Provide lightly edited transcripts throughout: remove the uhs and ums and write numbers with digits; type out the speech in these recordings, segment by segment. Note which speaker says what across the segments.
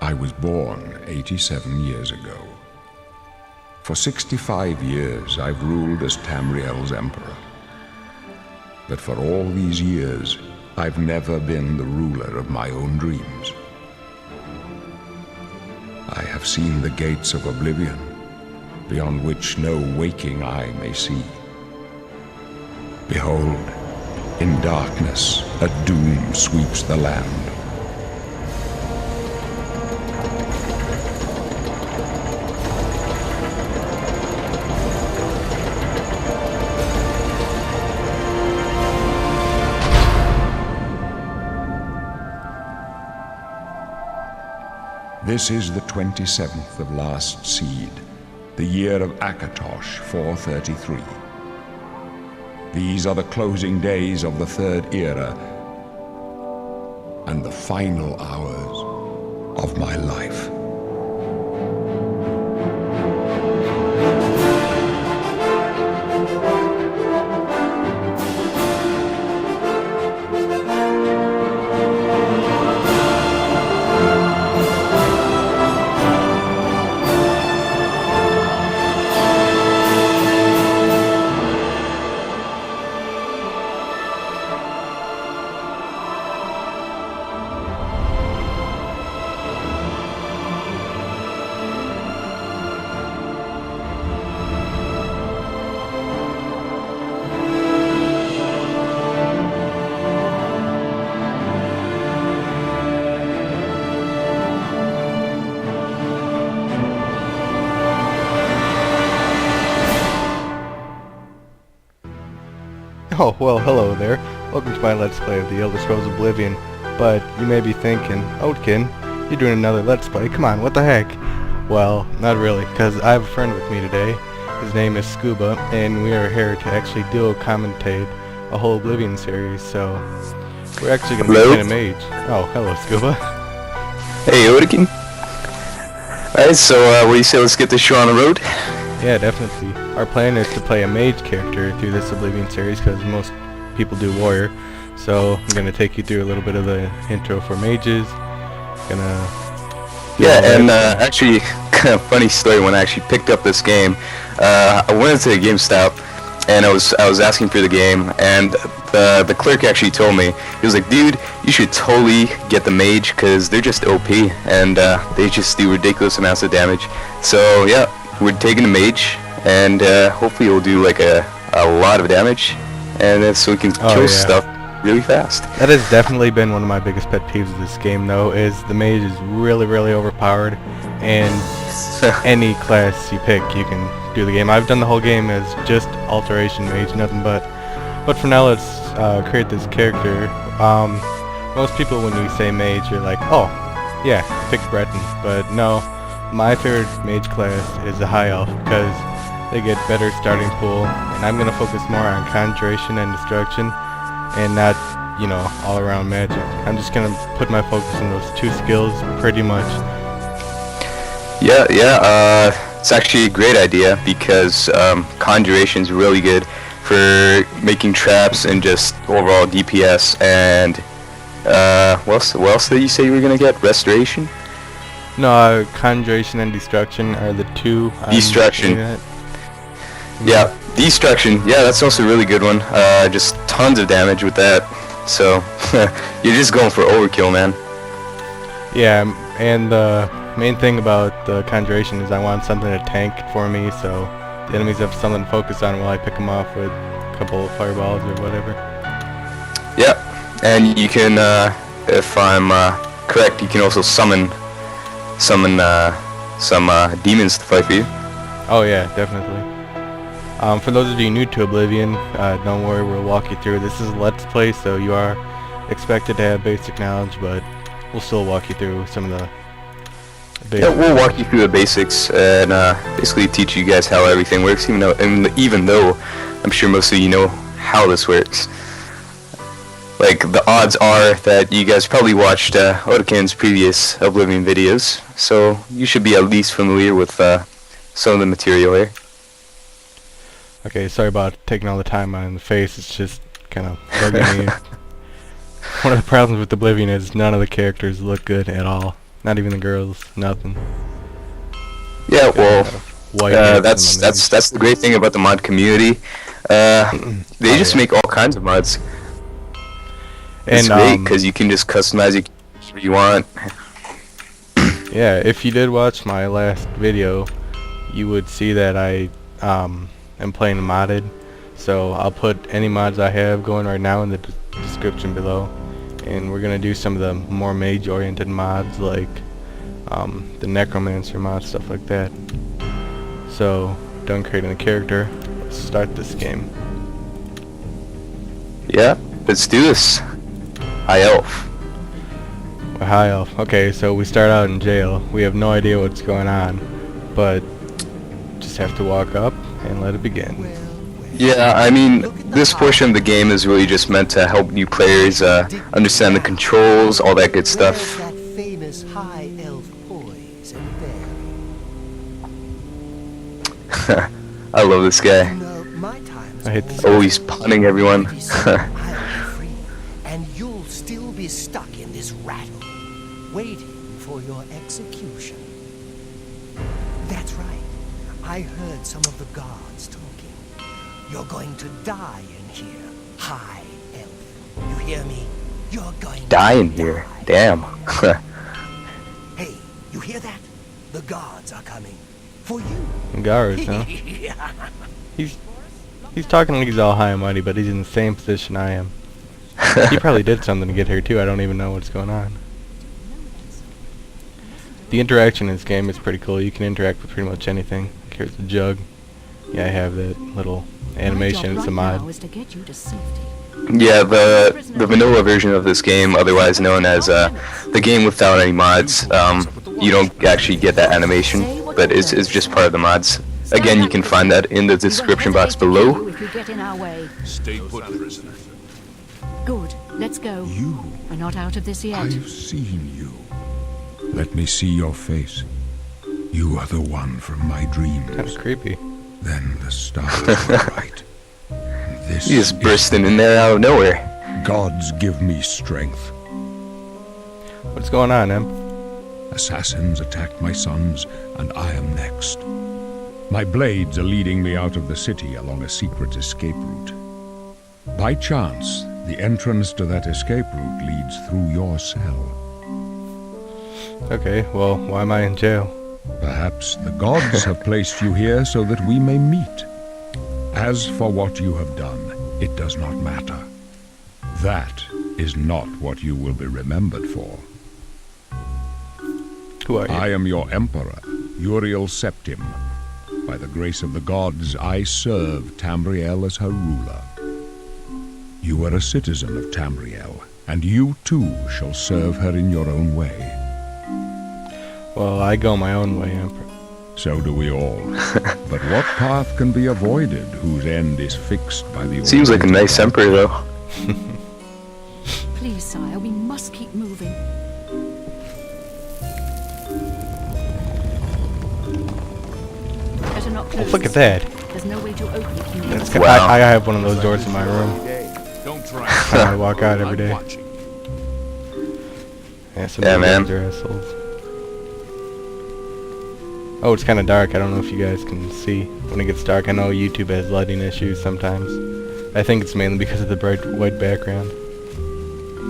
Speaker 1: I was born 87 years ago. For 65 years I've ruled as Tamriel's emperor. But for all these years, I've never been the ruler of my own dreams. I have seen the gates of Oblivion, beyond which no waking eye may see. Behold, in darkness, a doom sweeps the land. This is the 27th of Last Seed, the year of Akatosh 433. These are the closing days of the Third Era and the final hours of my life.
Speaker 2: Oh, well, hello there. Welcome to my Let's Play of The Elder Scrolls Oblivion. But you may be thinking, Odeken, you're doing another Let's Play. Come on, what the heck? Well, not really, because I have a friend with me today. His name is Scuba, and we are here to actually commentate a whole Oblivion series, so we're actually going to be playing a mage. Oh, hello, Scuba.
Speaker 3: Hey, Odeken. Alright, so what do you say, let's get this show on the road?
Speaker 2: Yeah, definitely. Our plan is to play a mage character through this Oblivion series because most people do warrior. So I'm gonna take you through a little bit of the intro for mages.
Speaker 3: Actually, kind of funny story. When I actually picked up this game, I went into the GameStop and I was asking for the game, and the clerk actually told me, he was like, "Dude, you should totally get the mage because they're just OP and they just do ridiculous amounts of damage." So yeah. We're taking a mage, and hopefully it'll do like a lot of damage, and so we can kill stuff really fast.
Speaker 2: That has definitely been one of my biggest pet peeves of this game, though, is the mage is really, really overpowered, and any class you pick, you can do the game. I've done the whole game as just alteration mage, nothing but. But for now, let's create this character. Most people, when you say mage, you're like, oh, yeah, pick Breton, but no. My favorite mage class is the High Elf because they get better starting pool, and I'm going to focus more on conjuration and destruction and not, you know, all around magic. I'm just going to put my focus on those two skills pretty much.
Speaker 3: Yeah, it's actually a great idea because conjuration is really good for making traps and just overall DPS. And what else did you say you were going to get? Restoration?
Speaker 2: No, conjuration and destruction are the two.
Speaker 3: Destruction. Yeah, destruction. Yeah, that's also a really good one. Just tons of damage with that. So you're just going for overkill, man.
Speaker 2: Yeah, and the main thing about the conjuration is I want something to tank for me, so the enemies have something to focus on while I pick them off with a couple of fireballs or whatever.
Speaker 3: Yeah, and you can, if I'm correct, you can also summon some demons to fight for you.
Speaker 2: Oh yeah, definitely. For those of you new to Oblivion, don't worry, we'll walk you through. This is a Let's Play, so you are expected to have basic knowledge, but we'll still walk you through some of the basics.
Speaker 3: Yeah, we'll walk you through the basics and basically teach you guys how everything works, even though I'm sure most of you know how this works. Like, the odds are that you guys probably watched Odeken's previous Oblivion videos, so you should be at least familiar with some of the material here.
Speaker 2: Okay, sorry about taking all the time on the face, it's just kind of bugging me. One of the problems with Oblivion is none of the characters look good at all. Not even the girls. Nothing.
Speaker 3: Yeah, well,
Speaker 2: White hats
Speaker 3: that's the great thing about the mod community. They just make all kinds of mods. It's great because you can just customize it whatever you want.
Speaker 2: Yeah, if you did watch my last video, you would see that I am playing modded. So I'll put any mods I have going right now in the description below. And we're gonna do some of the more mage-oriented mods, like the necromancer mod, stuff like that. So, done creating a character. Let's start this game.
Speaker 3: Yeah, let's do this. High elf.
Speaker 2: High elf. Okay, so we start out in jail. We have no idea what's going on, but just have to walk up and let it begin.
Speaker 3: Yeah, I mean, this portion of the game is really just meant to help new players understand the controls, all that good stuff.
Speaker 4: That famous high elf poise and bearing.
Speaker 3: I love this guy.
Speaker 4: My time's
Speaker 2: I hate this.
Speaker 3: Always punning everyone.
Speaker 4: I'll be free, and you'll still be stuck in this rattle, waiting for your execution. That's right. I heard some of the guards talking. You're going to die in here, high elf. You hear me? You're going
Speaker 3: Die
Speaker 4: to
Speaker 3: in here. Damn.
Speaker 4: Hey, you hear that? The guards are coming. For you.
Speaker 2: Guards, huh? He's talking like he's all high and mighty, but he's in the same position I am. He probably did something to get here too. I don't even know what's going on. The interaction in this game is pretty cool. You can interact with pretty much anything. Here's the jug. Yeah, I have that little animation. It's a mod.
Speaker 3: Yeah, the vanilla version of this game, otherwise known as the game without any mods, you don't actually get that animation, but it's just part of the mods. Again, you can find that in the description box below.
Speaker 5: Stay put, prisoner.
Speaker 6: Good. Let's go.
Speaker 1: You.
Speaker 6: We're not out of this yet.
Speaker 1: I've seen you. Let me see your face. You are the one from my dreams.
Speaker 2: Kind of creepy.
Speaker 1: Then the stars were right. This
Speaker 3: He just bursting in there out of nowhere.
Speaker 1: Gods give me strength.
Speaker 2: What's going on, Em?
Speaker 1: Assassins attacked my sons, and I am next. My blades are leading me out of the city along a secret escape route. By chance, the entrance to that escape route leads through your cell.
Speaker 2: Okay, well, why am I in jail?
Speaker 1: Perhaps the gods have placed you here so that we may meet. As for what you have done, it does not matter. That is not what you will be remembered for.
Speaker 2: Who are you?
Speaker 1: I am your emperor, ImpeREAL Septim. By the grace of the gods, I serve Tamriel as her ruler. You are a citizen of Tamriel, and you too shall serve her in your own way.
Speaker 2: Well, I go my own way, Emperor.
Speaker 1: So do we all. But what path can be avoided whose end is fixed by the
Speaker 3: Seems like a nice emperor, though.
Speaker 6: Please, sire, we must keep moving. Better not close.
Speaker 2: Look at that.
Speaker 6: There's no way to open it from the
Speaker 2: That's
Speaker 6: outside.
Speaker 2: wow. I have one of those doors in my room.
Speaker 5: Don't try.
Speaker 2: I walk out every day. Yeah, some
Speaker 3: Yeah,
Speaker 2: of
Speaker 3: man.
Speaker 2: these are assholes. Oh, it's kind of dark. I don't know if you guys can see when it gets dark. I know YouTube has lighting issues sometimes. I think it's mainly because of the bright white background.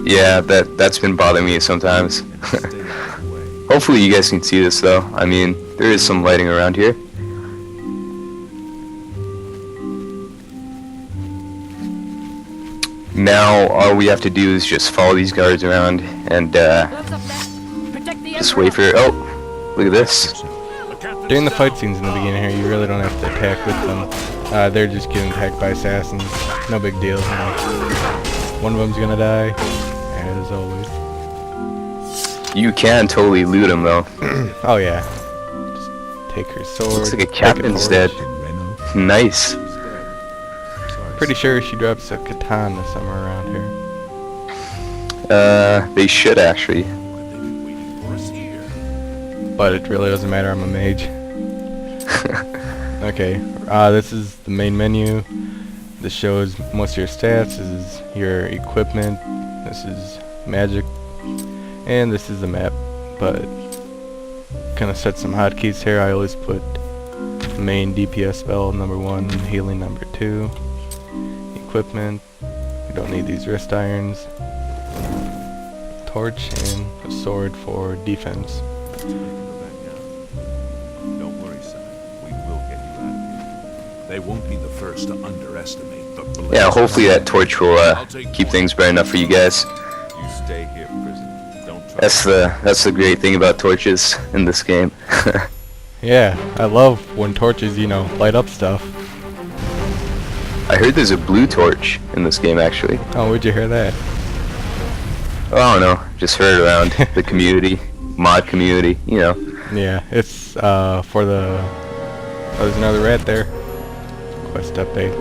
Speaker 3: Yeah, that's been bothering me sometimes. Hopefully you guys can see this, though. I mean, there is some lighting around here. Now, all we have to do is just follow these guards around and just wait for... Oh, look at this.
Speaker 2: During the fight scenes in the beginning here, you really don't have to attack with them. They're just getting attacked by assassins. No big deal. You know. One of them's gonna die, as always.
Speaker 3: You can totally loot them, though.
Speaker 2: Oh yeah. Just take her sword.
Speaker 3: Looks like a
Speaker 2: take
Speaker 3: captain's
Speaker 2: horse.
Speaker 3: dead. Nice.
Speaker 2: Pretty sure she drops a katana somewhere around here.
Speaker 3: They should actually.
Speaker 2: But it really doesn't matter, I'm a mage. Okay, this is the main menu. This shows most of your stats. This is your equipment. This is magic. And this is the map. But kind of set some hotkeys here. I always put main DPS spell number 1, healing number 2, equipment. We don't need these wrist irons. Torch and a sword for defense.
Speaker 5: Don't worry, son. We will get you out of here. They won't be the first to underestimate the blade.
Speaker 3: Yeah, hopefully that torch will keep things bright enough for you guys.
Speaker 5: You stay here, prison. Don't try.
Speaker 3: That's the great thing about torches in this game.
Speaker 2: Yeah, I love when torches, you know, light up stuff.
Speaker 3: I heard there's a blue torch in this game actually.
Speaker 2: Oh, where'd you hear that?
Speaker 3: Oh, I don't know, just heard around the community, mod community, you know.
Speaker 2: Yeah, it's for the... Oh, there's another rat there. Quest update.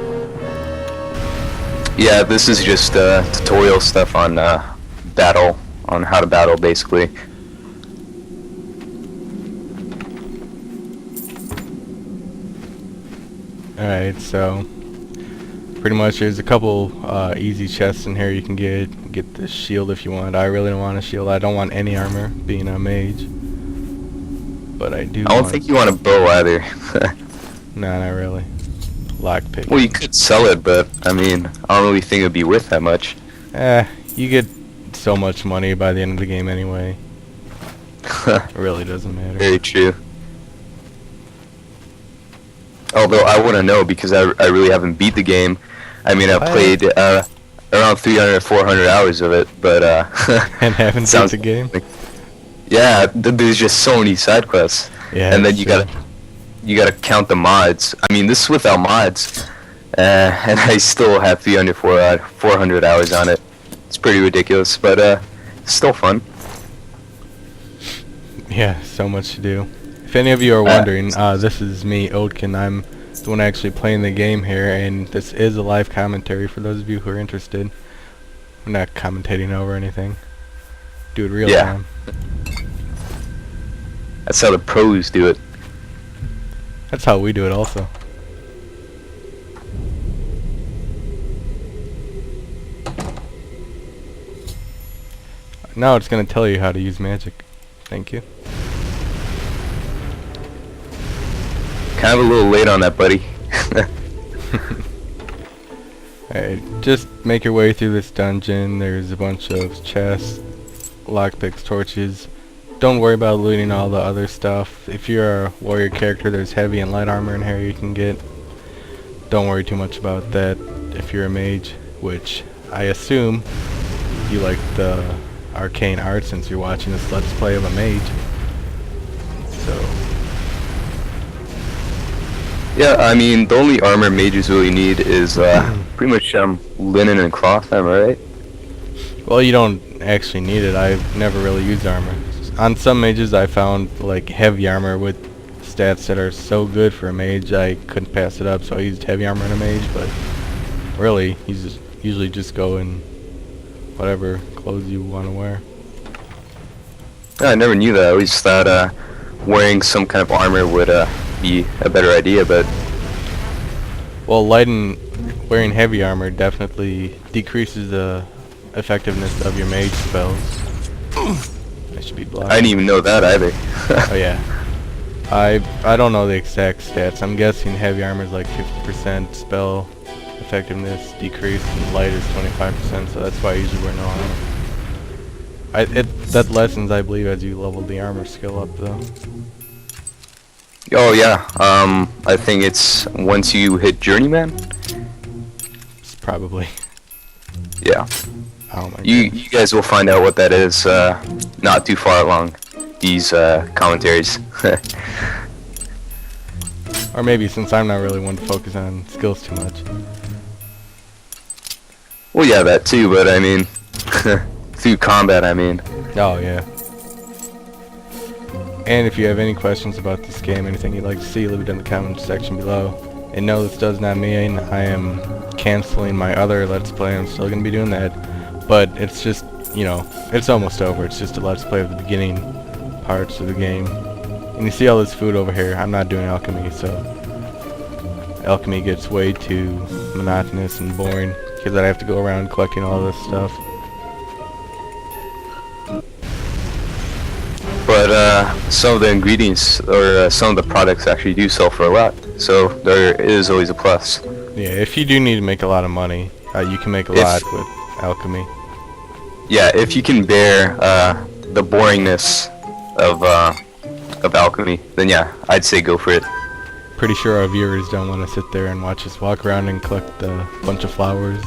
Speaker 3: Yeah, this is just tutorial stuff on battle, on how to battle basically.
Speaker 2: Alright, so pretty much there's a couple easy chests in here you can get the shield if you want. I really don't want a shield. I don't want any armor being a mage. But I do
Speaker 3: I don't think you want a bow either.
Speaker 2: No, not really. Lockpick.
Speaker 3: Well, you could sell it, but I mean, I don't really think it'd be worth that much.
Speaker 2: You get so much money by the end of the game anyway. It really doesn't matter.
Speaker 3: Very true. Although I wouldn't know because I really haven't beat the game. I mean, I've played around 300 or 400 hours of it, but
Speaker 2: And haven't beat the game?
Speaker 3: Yeah, there's just so many side quests.
Speaker 2: Yeah,
Speaker 3: and then you gotta count the mods. I mean, this is without mods, and I still have 300 400 hours on it. It's pretty ridiculous, but it's still fun.
Speaker 2: Yeah, so much to do. If any of you are wondering, this is me, Odeken. I'm the one actually playing the game here, and this is a live commentary for those of you who are interested. We're not commentating over anything. Do it real time.
Speaker 3: That's how the pros do it.
Speaker 2: That's how we do it also. Now it's going to tell you how to use magic. Thank you.
Speaker 3: Kind of a little late on that, buddy.
Speaker 2: Alright, just make your way through this dungeon. There's a bunch of chests, lockpicks, torches. Don't worry about looting all the other stuff. If you're a warrior character, there's heavy and light armor in here you can get. Don't worry too much about that if you're a mage, which I assume you like the arcane art since you're watching this Let's Play of a mage. So...
Speaker 3: Yeah, I mean, the only armor mages really need is pretty much linen and cloth, am I right?
Speaker 2: Well, you don't actually need it. I've never really used armor. On some mages I found like heavy armor with stats that are so good for a mage I couldn't pass it up, so I used heavy armor in a mage, but really you usually just go in whatever clothes you want to wear.
Speaker 3: Yeah, I never knew that. I always thought wearing some kind of armor would be a better idea, but...
Speaker 2: Well, wearing heavy armor definitely decreases the effectiveness of your mage spells. I should be blind.
Speaker 3: I didn't even know that either.
Speaker 2: Oh yeah. I don't know the exact stats. I'm guessing heavy armor is like 50% spell effectiveness decrease, and light is 25%, so that's why I usually wear no armor. That lessens, I believe, as you level the armor skill up, though.
Speaker 3: Oh yeah, I think it's once you hit Journeyman?
Speaker 2: Probably.
Speaker 3: Yeah.
Speaker 2: Oh my
Speaker 3: You guys will find out what that is not too far along these commentaries.
Speaker 2: Or maybe since I'm not really one to focus on skills too much.
Speaker 3: Well, yeah, that too, but I mean, through combat, I mean.
Speaker 2: Oh yeah. And if you have any questions about this game, anything you'd like to see, leave it in the comments section below. And no, this does not mean I am canceling my other Let's Play. I'm still going to be doing that. But it's just, you know, it's almost over. It's just a Let's Play of the beginning parts of the game. And you see all this food over here. I'm not doing alchemy, so alchemy gets way too monotonous and boring because I have to go around collecting all this stuff.
Speaker 3: but some of the ingredients or some of the products actually do sell for a lot. So there is always a plus.
Speaker 2: Yeah, if you do need to make a lot of money, you can make a lot with alchemy.
Speaker 3: Yeah, if you can bear the boringness of alchemy, then yeah, I'd say go for it.
Speaker 2: Pretty sure our viewers don't want to sit there and watch us walk around and collect a bunch of flowers.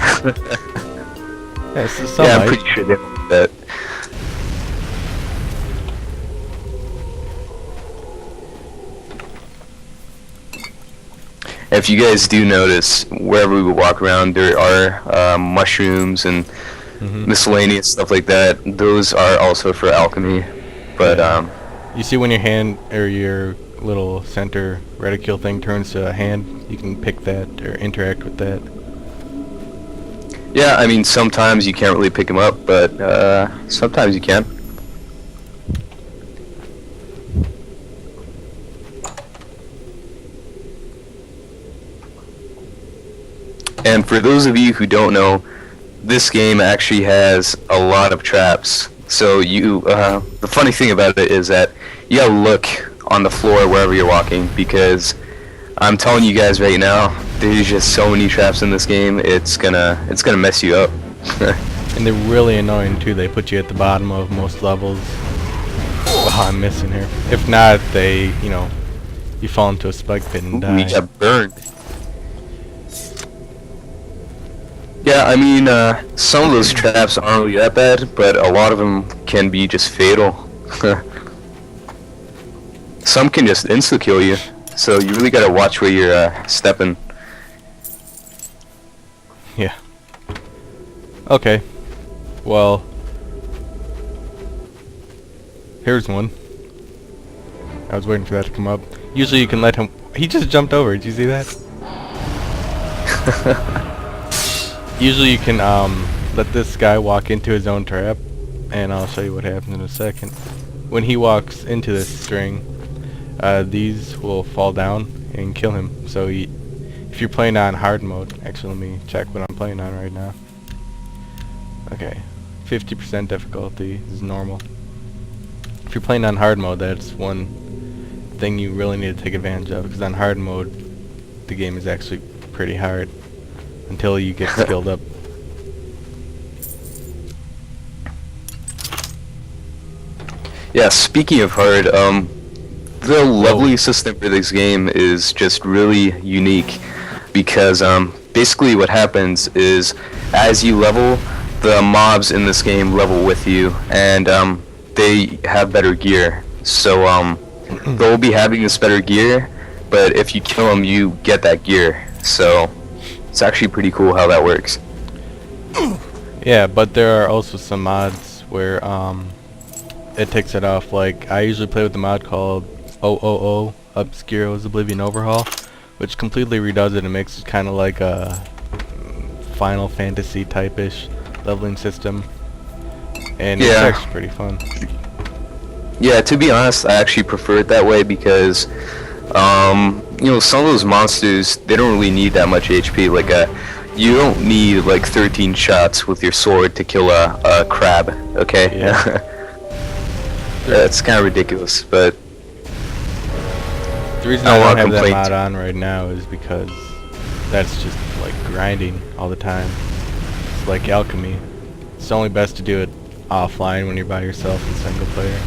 Speaker 2: Yeah, so
Speaker 3: Yeah, I'm pretty sure they want that. If you guys do notice, wherever we walk around, there are mushrooms and miscellaneous stuff like that. Those are also for alchemy. But
Speaker 2: you see when your hand or your little center reticule thing turns to a hand, you can pick that or interact with that.
Speaker 3: yeah, I mean, sometimes you can't really pick them up, but sometimes you can. And for those of you who don't know, this game actually has a lot of traps. So you, the funny thing about it is that you gotta look on the floor wherever you're walking, because I'm telling you guys right now, there's just so many traps in this game. It's gonna mess you up.
Speaker 2: And they're really annoying too. They put you at the bottom of most levels. Oh, I'm missing here. If not, they, you fall into a spike pit and die.
Speaker 3: We got burned. Yeah, I mean, some of those traps aren't really that bad, but a lot of them can be just fatal. Some can just insta-kill you, so you really gotta watch where you're stepping.
Speaker 2: Yeah. Okay. Well, here's one. I was waiting for that to come up. Usually you can let him... He just jumped over. Did you see that? Usually you can let this guy walk into his own trap, and I'll show you what happens in a second. When he walks into this string, these will fall down and kill him. So if you're playing on hard mode, actually let me check what I'm playing on right now. Okay, 50% difficulty is normal. If you're playing on hard mode, that's one thing you really need to take advantage of, because on hard mode the game is actually pretty hard until you get skilled up.
Speaker 3: Yeah, speaking of hard, the leveling system for this game is just really unique, because basically what happens is as you level, the mobs in this game level with you, and they have better gear. So they'll be having this better gear, but if you kill them, you get that gear. So it's actually pretty cool how that works.
Speaker 2: Yeah, but there are also some mods where it takes it off. Like, I usually play with the mod called Obscuro's Oblivion Overhaul, which completely redoes it and makes it kind of like a Final Fantasy type-ish leveling system. And it's actually pretty fun.
Speaker 3: Yeah, to be honest, I actually prefer it that way, because some of those monsters, they don't really need that much HP. Like, you don't need like 13 shots with your sword to kill a crab, okay?
Speaker 2: Yeah.
Speaker 3: That's kind of ridiculous, but
Speaker 2: the reason I don't have that mod on right now is because that's just like grinding all the time. It's like alchemy. It's only best to do it offline when you're by yourself in single player.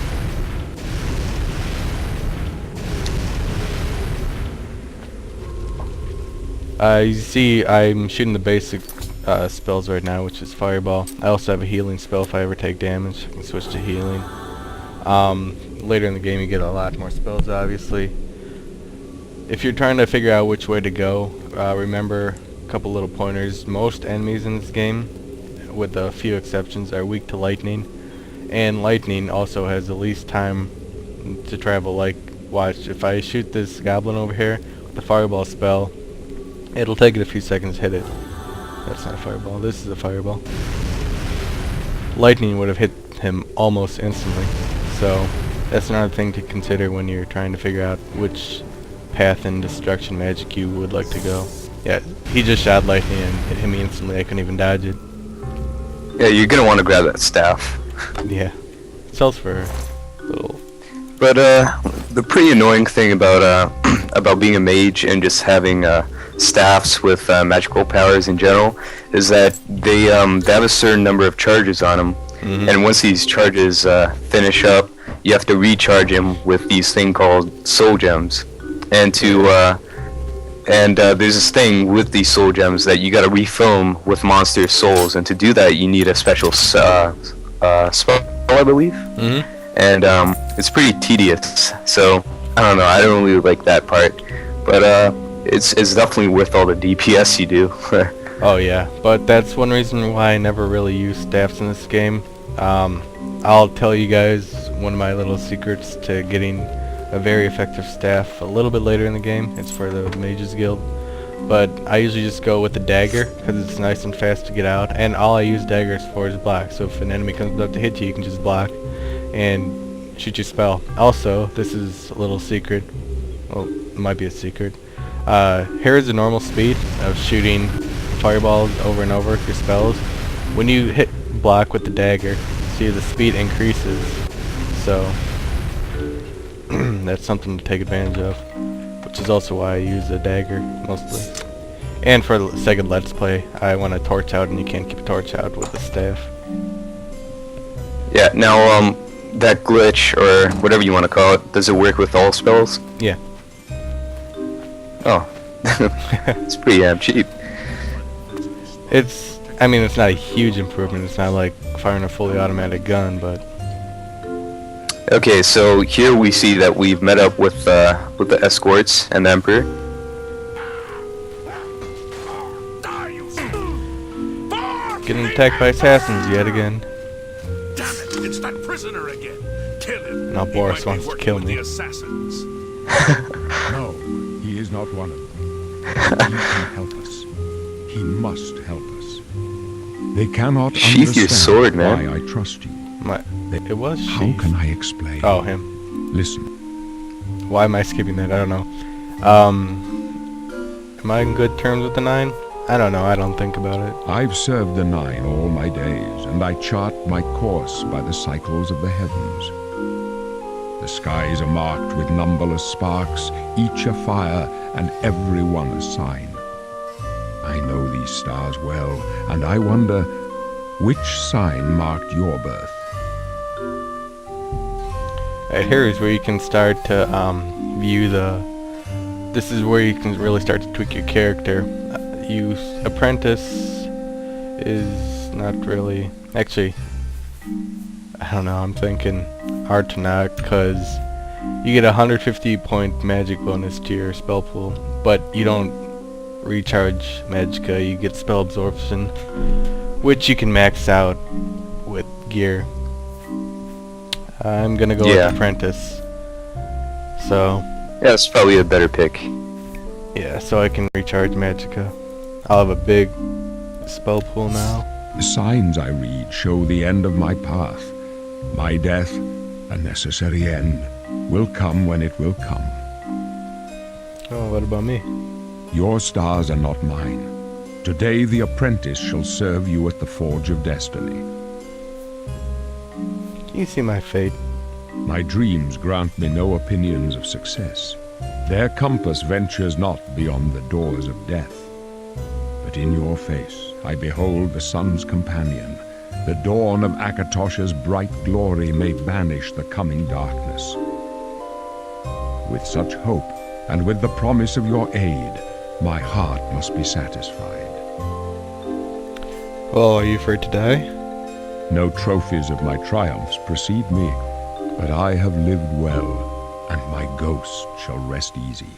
Speaker 2: You see, I'm shooting the basic spells right now, which is Fireball. I also have a healing spell if I ever take damage. I can switch to healing. Later in the game you get a lot more spells, obviously. If you're trying to figure out which way to go, remember a couple little pointers. Most enemies in this game, with a few exceptions, are weak to lightning. And lightning also has the least time to travel. Like, watch, if I shoot this goblin over here with the Fireball spell, it'll take it a few seconds to hit it. That's not a fireball. This is a fireball. Lightning would have hit him almost instantly. So that's another thing to consider when you're trying to figure out which path in destruction magic you would like to go. Yeah, he just shot lightning and it hit me instantly. I couldn't even dodge it.
Speaker 3: yeah, you're gonna want to grab that staff.
Speaker 2: Yeah. It sells for a little
Speaker 3: But the pretty annoying thing about about being a mage and just having staffs with magical powers in general is that they have a certain number of charges on them, and once these charges finish up, you have to recharge them with these thing called soul gems, and there's this thing with these soul gems that you got to refill 'em with monster souls, and to do that you need a special spell, I believe. And it's pretty tedious, so I don't know, I don't really like that part, but it's definitely worth all the DPS you do.
Speaker 2: Oh yeah, but that's one reason why I never really use staffs in this game. I'll tell you guys one of my little secrets to getting a very effective staff a little bit later in the game. It's for the Mages Guild, but I usually just go with the dagger because it's nice and fast to get out, and all I use daggers for is block. So if an enemy comes up to hit you, you can just block and shoot your spell. Also, this is a little secret. Well, it might be a secret. Here's the normal speed of shooting fireballs over and over with your spells. When you hit block with the dagger, see the speed increases. So that's something to take advantage of, which is also why I use a dagger mostly. And for the second Let's Play, I want a torch out, and you can't keep a torch out with a staff.
Speaker 3: Yeah, now that glitch, or whatever you want to call it, does it work with all spells?
Speaker 2: Yeah.
Speaker 3: Oh. It's pretty damn cheap.
Speaker 2: I mean, it's not a huge improvement. It's not like firing a fully automatic gun, but...
Speaker 3: Okay, so here we see that we've met up with the escorts and the Emperor.
Speaker 2: Getting attacked by assassins yet again.
Speaker 5: Damn it, it's that prisoner again. Kill him.
Speaker 2: Now
Speaker 5: He
Speaker 2: Boris
Speaker 5: might
Speaker 2: wants
Speaker 5: be
Speaker 2: to
Speaker 5: working
Speaker 2: kill
Speaker 5: with
Speaker 2: me.
Speaker 5: the assassins.
Speaker 1: No, he is not one of them. He can help us. He must help us. They cannot
Speaker 3: Sheath your
Speaker 1: understand
Speaker 3: sword, man.
Speaker 1: why I trust you.
Speaker 2: It was
Speaker 1: How
Speaker 2: Sheath.
Speaker 1: can I explain?
Speaker 2: Oh, him.
Speaker 1: Listen,
Speaker 2: Why am I skipping that? I don't know. Am I in good terms with the 9? I don't know. I don't think about it.
Speaker 1: I've served the 9 all my days, and I chart my course by the cycles of the heavens. The skies are marked with numberless sparks, each a fire, and every one a sign. I know these stars well, and I wonder, which sign marked your birth?
Speaker 2: Here is where you can start to view the... This is where you can really start to tweak your character. Apprentice is not really... Actually, I don't know, I'm thinking hard to not, because you get a 150 point magic bonus to your spell pool, but you don't recharge magicka, you get spell absorption, which you can max out with gear. I'm gonna go with Apprentice. So...
Speaker 3: Yeah, that's probably a better pick.
Speaker 2: Yeah, so I can recharge magicka. I'll have a big spell pool now.
Speaker 1: The signs I read show the end of my path. My death, a necessary end, will come when it will come.
Speaker 2: Oh, what about me?
Speaker 1: Your stars are not mine. Today the apprentice shall serve you at the Forge of Destiny.
Speaker 2: You see my fate.
Speaker 1: My dreams grant me no opinions of success. Their compass ventures not beyond the doors of death. But in your face I behold the sun's companion. The dawn of Akatosh's bright glory may banish the coming darkness. With such hope, and with the promise of your aid, my heart must be satisfied.
Speaker 2: Well, are you afraid to die?
Speaker 1: No trophies of my triumphs precede me, but I have lived well, and my ghost shall rest easy.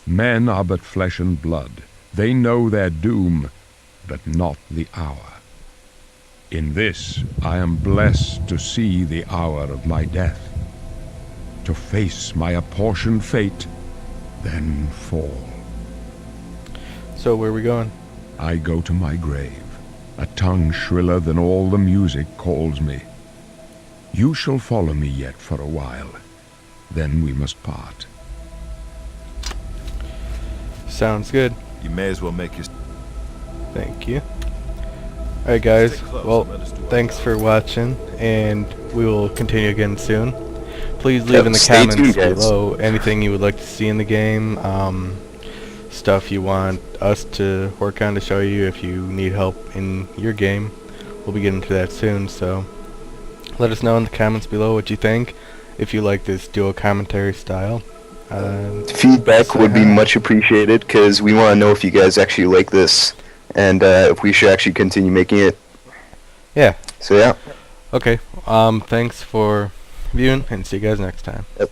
Speaker 1: Men are but flesh and blood. They know their doom, but not the hour. In this, I am blessed to see the hour of my death, to face my apportioned fate, then fall.
Speaker 2: So where are we going?
Speaker 1: I go to my grave. A tongue shriller than all the music calls me. You shall follow me yet for a while. Then we must part.
Speaker 2: Sounds good.
Speaker 5: You may as well make your...
Speaker 2: Thank you. Alright guys, well, thanks for watching, and we will continue again soon. please leave in the
Speaker 3: Stay tuned,
Speaker 2: comments
Speaker 3: guys.
Speaker 2: below anything you would like to see in the game, stuff you want us to work on to show you if you need help in your game. We'll be getting to that soon, so let us know in the comments below what you think, if you like this dual commentary style.
Speaker 3: Feedback would be much appreciated, because we want to know if you guys actually like this, and if we should actually continue making it.
Speaker 2: Yeah.
Speaker 3: So yeah.
Speaker 2: Okay. Thanks for viewing, and see you guys next time.
Speaker 3: Yep.